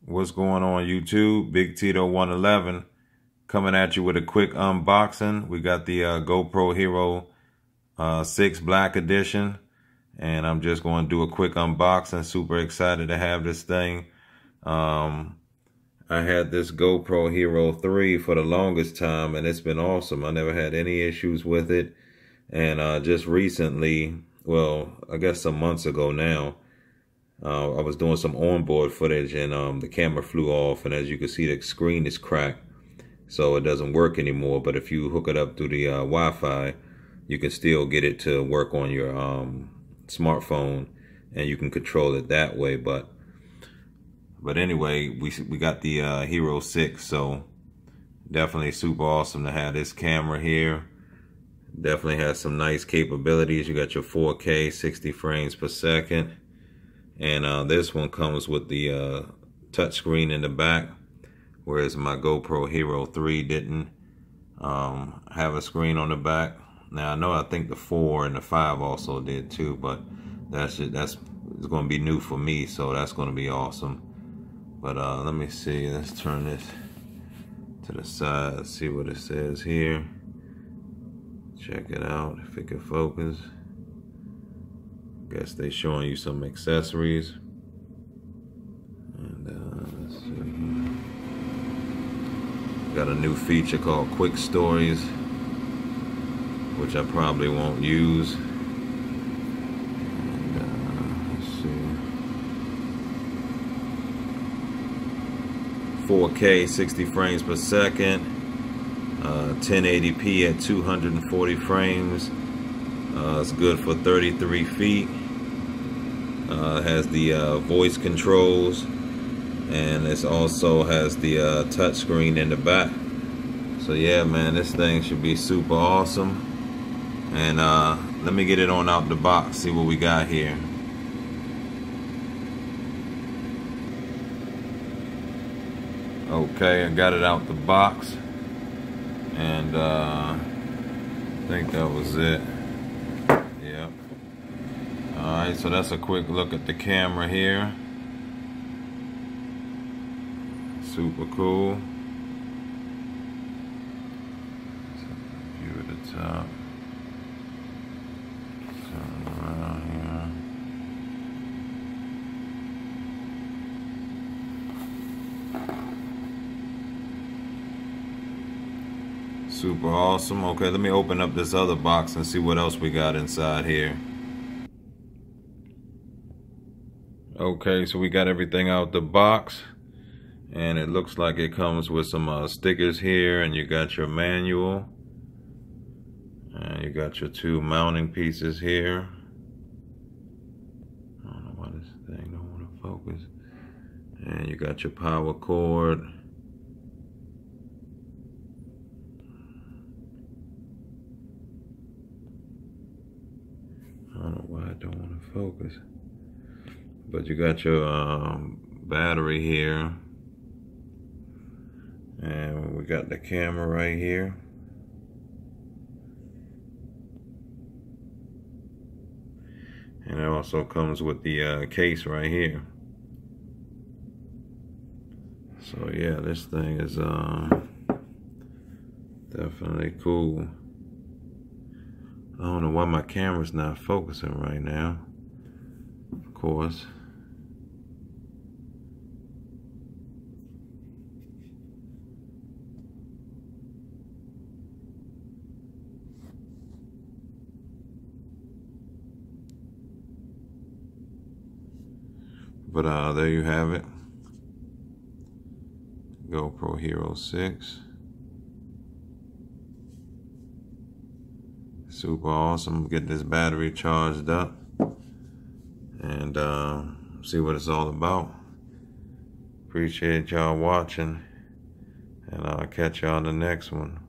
What's going on YouTube? Big Tito 111 coming at you with a quick unboxing. We got the GoPro Hero 6 Black Edition, and I'm just going to do a quick unboxing. Super excited to have this thing. I had this GoPro Hero 3 for the longest time, and it's been awesome. I never had any issues with it. And just recently, well, I guess some months ago now, I was doing some onboard footage, and the camera flew off, and as you can see, the screen is cracked, so it doesn't work anymore. But if you hook it up through the Wi-Fi, you can still get it to work on your smartphone, and you can control it that way. But anyway, we got the Hero 6, so definitely super awesome to have this camera here. Definitely has some nice capabilities. You got your 4K 60 frames per second. And this one comes with the touch screen in the back, whereas my GoPro Hero 3 didn't have a screen on the back. Now I think the 4 and the 5 also did too, but that's going to be new for me, so that's going to be awesome. But let me see. Let's turn this to the side. See what it says here. Check it out if it can focus. Guess they showing you some accessories. And let's see. Got a new feature called Quick Stories, which I probably won't use. And let's see. 4K 60 frames per second, 1080p at 240 frames. It's good for 33 feet. Has the voice controls, and it also has the touch screen in the back. So yeah, man, this thing should be super awesome. And let me get it on out the box, see what we got here. Okay, I got it out the box, and I think that was it. Yep. Alright, so that's a quick look at the camera here. Super cool. View at the top. Turn around here. Super awesome. Okay, let me open up this other box and see what else we got inside here. Okay, so we got everything out the box, and it looks like it comes with some stickers here, and you got your manual, and you got your 2 mounting pieces here. I don't know why this thing don't want to focus. And you got your power cord. I don't know why it don't want to focus. But you got your battery here, and we got the camera right here. And it also comes with the case right here. So yeah, this thing is definitely cool. I don't know why my camera's not focusing right now. Of course. But there you have it. GoPro Hero 6. Super awesome. Get this battery charged up and see what it's all about. Appreciate y'all watching, and I'll catch y'all on the next one.